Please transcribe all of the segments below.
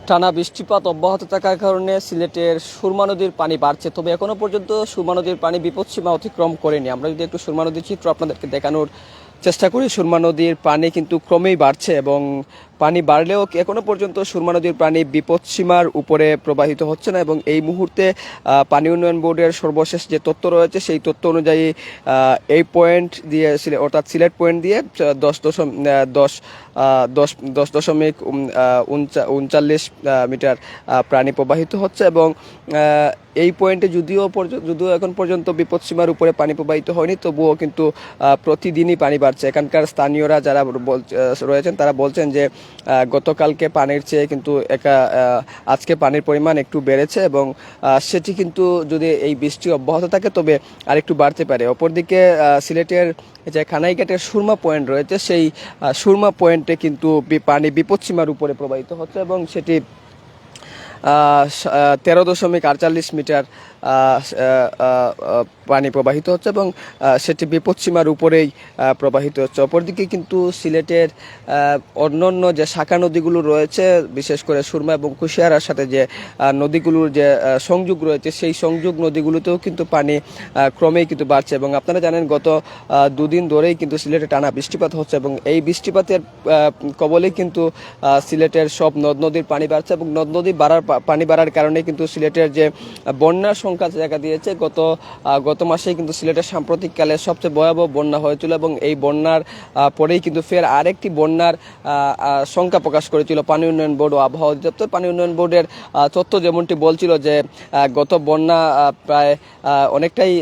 টানা বৃষ্টিপাত অব্যাহত থাকার কারণে সিলেটের সুরমা নদীর পানি বাড়ছে, তবে এখনো পর্যন্ত সুরমা নদীর পানি বিপদসীমা অতিক্রম করেনি। আমরা যদি একটু সুরমা নদীর চিত্র আপনাদেরকে দেখানোর চেষ্টা করি, সুরমা নদীর পানি কিন্তু ক্রমেই বাড়ছে এবং পানি বাড়লেও এখনো পর্যন্ত সুরমা নদীর পানি বিপদসীমার উপরে প্রবাহিত হচ্ছে না। এবং এই মুহূর্তে পানি উন্নয়ন বোর্ডের সর্বশেষ যে তথ্য রয়েছে সেই তথ্য অনুযায়ী এই পয়েন্ট দিয়ে অর্থাৎ সিলেট পয়েন্ট দিয়ে 10.39 মিটার পানি প্রবাহিত হচ্ছে এবং এই পয়েন্টে যদিও এখন পর্যন্ত বিপদসীমার উপরে পানি প্রবাহিত হয়নি, তবুও কিন্তু প্রতিদিনই পানি বাড়ছে। এখানকার স্থানীয়রা যারা রয়েছেন তারা বলছেন যে গতকালকে পানির চেয়ে কিন্তু আজকে পানির পরিমাণ একটু বেড়েছে এবং সেটি কিন্তু যদি এই বৃষ্টি অব্যাহত থাকে তবে আরেকটু বাড়তে পারে। অপরদিকে সিলেটের যে খানাইঘাটের সুরমা পয়েন্ট রয়েছে সেই সুরমা পয়েন্টে কিন্তু পানি বিপদসীমার উপরে প্রবাহিত হচ্ছে এবং সেটি 13.48 মিটার পানি প্রবাহিত হচ্ছে এবং সেটি বিপদসীমার উপরেই প্রবাহিত হচ্ছে। অপরদিকে কিন্তু সিলেটের অন্যান্য যে শাখা নদীগুলো রয়েছে, বিশেষ করে সুরমা এবং কুশিয়ারার সাথে যে নদীগুলোর যে সংযোগ রয়েছে সেই সংযোগ নদীগুলোতেও কিন্তু পানি ক্রমেই কিন্তু বাড়ছে। এবং আপনারা জানেন গত দুদিন ধরেই কিন্তু সিলেটে টানা বৃষ্টিপাত হচ্ছে এবং এই বৃষ্টিপাতের কবলেই কিন্তু সিলেটের সব নদ নদীর পানি বাড়ছে এবং নদ নদী পানি বাড়ার কারণে কিন্তু সিলেটের যে বন্যার সংখ্যা দেখা দিয়েছে। গত মাসেই কিন্তু সিলেটের সাম্প্রতিককালে সবচেয়ে ভয়াবহ বন্যা হয়েছিল এবং এই বন্যার পরেই কিন্তু ফের আরেকটি বন্যার সংখ্যা প্রকাশ করেছিল পানি উন্নয়ন বোর্ড ও আবহাওয়া অধিদপ্তর। পানি উন্নয়ন বোর্ডের তথ্য যেমনটি বলছিল যে গত বন্যা প্রায় অনেকটাই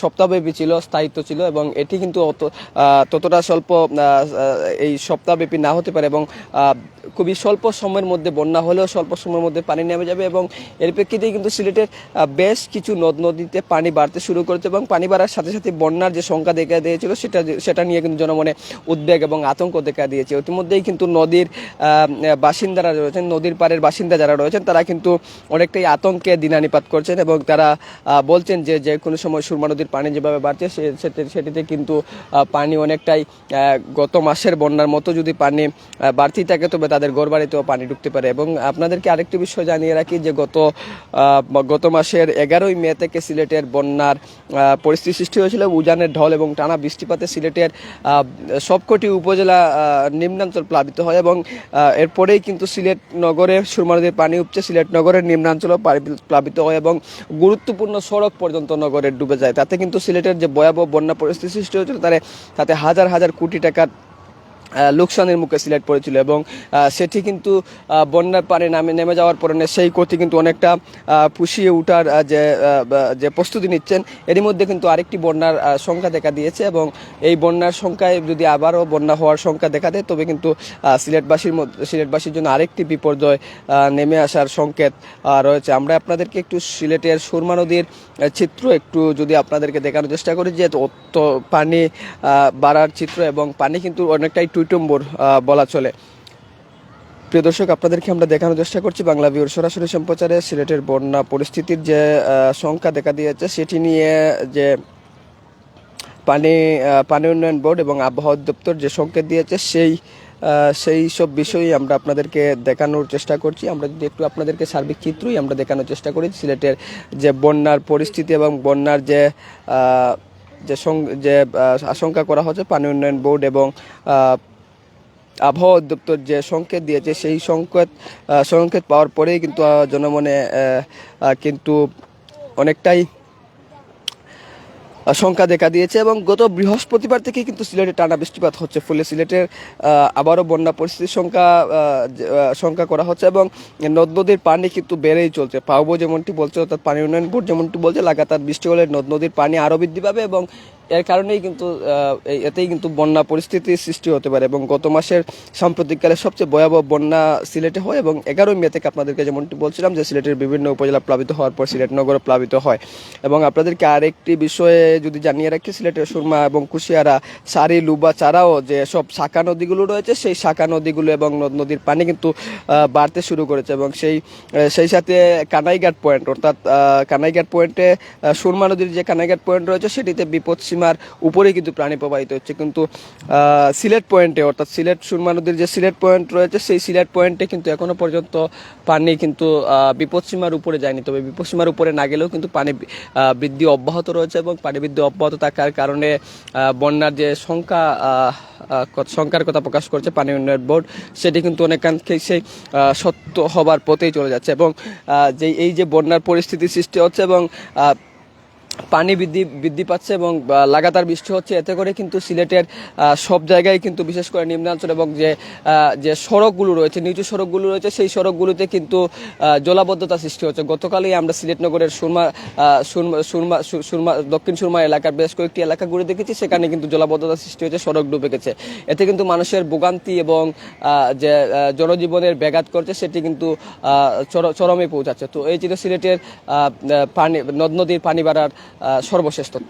সপ্তাহব্যাপী ছিল, স্থায়িত্ব ছিল এবং এটি কিন্তু ততটা স্বল্প এই সপ্তাহব্যাপী না হতে পারে এবং খুবই স্বল্প সময়ের মধ্যে বন্যা হলেও স্বল্প সময়ের মধ্যে পানি নেমে যাবে এবং এর প্রেক্ষিতেই কিন্তু সিলেটের বেশ কিছু নদ নদীতে পানি বাড়তে শুরু করেছে এবং পানি বাড়ার সাথে সাথে বন্যার যে সংখ্যা দেখা দিয়েছিল সেটা নিয়ে কিন্তু জনমনে উদ্বেগ এবং আতঙ্ক দেখা দিয়েছে। ইতিমধ্যেই কিন্তু নদীর বাসিন্দারা রয়েছেন, নদীর পাড়ের বাসিন্দা যারা রয়েছেন তারা কিন্তু অনেকটাই আতঙ্কে দিনানিপাত করছেন এবং তারা বলছেন যে কোনো সময় সুরমা নদীর পানি যেভাবে বাড়ছে সেটিতে কিন্তু পানি অনেকটাই গত মাসের বন্যার মতো যদি পানি বাড়তেই থাকে তবে তাদের ঘরবাড়িতেও পানি ঢুকতে পারে। এবং আপনাদেরকে আরেকটি বিষয় জানিয়ে রাখি যে গত মাসের 11ই মে থেকে সিলেটের বন্যার পরিস্থিতি সৃষ্টি হয়েছিল। উজানের ঢল এবং টানা বৃষ্টিপাতে সিলেটের সবকটি উপজেলা নিম্নাঞ্চল প্লাবিত হয় এবং এরপরেই কিন্তু সিলেট নগরে সুরমা নদীর পানি উপচে সিলেট নগরের নিম্নাঞ্চলও প্লাবিত হয় এবং গুরুত্বপূর্ণ সড়ক পর্যন্ত নগরে ডুবে যায়। তাতে কিন্তু সিলেটের যে ভয়াবহ বন্যা পরিস্থিতি সৃষ্টি হয়েছিল তাতে হাজার হাজার কোটি টাকার লোকসানের মুখে সিলেট পড়েছিল এবং সেটি কিন্তু বন্যার পানি নেমে যাওয়ার পরে সেই ক্ষতি কিন্তু অনেকটা পুষিয়ে ওঠার যে প্রস্তুতি নিচ্ছেন। এরই মধ্যে কিন্তু আরেকটি বন্যার সংখ্যা দেখা দিয়েছে এবং এই বন্যার সংখ্যায় যদি আবারও বন্যা হওয়ার সংখ্যা দেখা দেয় তবে কিন্তু সিলেটবাসীর জন্য আরেকটি বিপর্যয় নেমে আসার সংকেত রয়েছে। আমরা আপনাদেরকে একটু সিলেটের সুরমা নদীর চিত্র একটু যদি আপনাদেরকে দেখানোর চেষ্টা করি যে পানি বাড়ার চিত্র এবং পানি কিন্তু অনেকটাই টুইটম্বর বলা চলে। প্রিয় দর্শক, আপনাদেরকে আমরা দেখানোর চেষ্টা করছি বাংলা ভিউর সরাসরি সম্প্রচারে সিলেটের বন্যা পরিস্থিতির যে সংখ্যা দেখা দিয়েছে সেটি নিয়ে যে পানি উন্নয়ন বোর্ড এবং আবহাওয়া দপ্তর যে সংকেত দিয়েছে সেই সব বিষয়ই আমরা আপনাদেরকে দেখানোর চেষ্টা করছি। আমরা যদি একটু আপনাদেরকে সার্বিক চিত্রই আমরা দেখানোর চেষ্টা করি সিলেটের যে বন্যার পরিস্থিতি এবং বন্যার যে আশঙ্কা করা হচ্ছে পানি উন্নয়ন বোর্ড এবং আবহাওয়া অধিদপ্তর যে সংকেত দিয়েছে সেই সংকেত পাওয়ার পরেই কিন্তু জনমনে কিন্তু অনেকটাই সংখ্যা দেখা দিয়েছে এবং গত বৃহস্পতিবার থেকে কিন্তু সিলেটে টানা বৃষ্টিপাত হচ্ছে, ফলে সিলেটের আবারও বন্যা পরিস্থিতির সংখ্যা করা হচ্ছে এবং নদ নদীর পানি কিন্তু বেড়েই চলছে। পাওবো যেমনটি বলছে অর্থাৎ পানি উন্নয়ন বোর্ড যেমনটি বলছে লাগাতার বৃষ্টি হলে নদ নদীর পানি আরও বৃদ্ধি পাবে এবং এর কারণেই কিন্তু এতেই কিন্তু বন্যা পরিস্থিতির সৃষ্টি হতে পারে। এবং গত মাসের সাম্প্রতিককালে সবচেয়ে ভয়াবহ বন্যা সিলেটে হয় এবং 11ই মে থেকে আপনাদেরকে যেমনটি বলছিলাম যে সিলেটের বিভিন্ন উপজেলা প্লাবিত হওয়ার পর সিলেট নগর প্লাবিত হয়। এবং আপনাদেরকে আরেকটি বিষয়ে যদি জানিয়ে রাখি সিলেটের সুরমা এবং কুশিয়ারা, সারি, লুবা ছাড়াও যে সব শাখা নদীগুলো রয়েছে সেই শাখা নদীগুলো এবং নদ নদীর পানি কিন্তু বাড়তে শুরু করেছে এবং সেই সাথে কানাইঘাট পয়েন্ট অর্থাৎ কানাইঘাট পয়েন্টে সুরমা নদীর যে কানাইঘাট পয়েন্ট রয়েছে সেটিতে বিপদসীমা বিপদসীমার উপরেই কিন্তু পানি প্রবাহিত হচ্ছে, কিন্তু সিলেট পয়েন্টে অর্থাৎ সিলেট সুরমা নদীর যে সিলেট পয়েন্ট রয়েছে সেই সিলেট পয়েন্টে কিন্তু এখনো পর্যন্ত পানি কিন্তু বিপদসীমার উপরে যায়নি। তবে বিপদসীমার উপরে না গেলেও কিন্তু পানি বৃদ্ধি অব্যাহত রয়েছে এবং পানি বৃদ্ধি অব্যাহত থাকার কারণে বন্যার যে সংখ্যার কথা প্রকাশ করছে পানি উন্নয়ন বোর্ড, সেটি কিন্তু অনেকাংশে সেই সত্য হবার পথেই চলে যাচ্ছে এবং এই যে বন্যার পরিস্থিতি সৃষ্টি হচ্ছে এবং পানি বৃদ্ধি পাচ্ছে এবং লাগাতার বৃষ্টি হচ্ছে, এতে করে কিন্তু সিলেটের সব জায়গায় কিন্তু বিশেষ করে নিম্নাঞ্চল এবং যে সড়কগুলো রয়েছে, নিচু সড়কগুলো রয়েছে, সেই সড়কগুলোতে কিন্তু জলাবদ্ধতা সৃষ্টি হচ্ছে। গতকালই আমরা সিলেট নগরের সুরমা দক্ষিণ সুরমা এলাকার বেশ কয়েকটি এলাকা ঘুরে দেখেছি, সেখানে কিন্তু জলাবদ্ধতা সৃষ্টি হয়েছে, সড়ক ডুবে গেছে। এতে কিন্তু মানুষের ভোগান্তি এবং যে জনজীবনের ব্যাঘাত করছে সেটি কিন্তু চরমে পৌঁছাচ্ছে। তো এই ছিল সিলেটের নদ নদীর পানি বাড়ার সর্বশেষ তথ্য।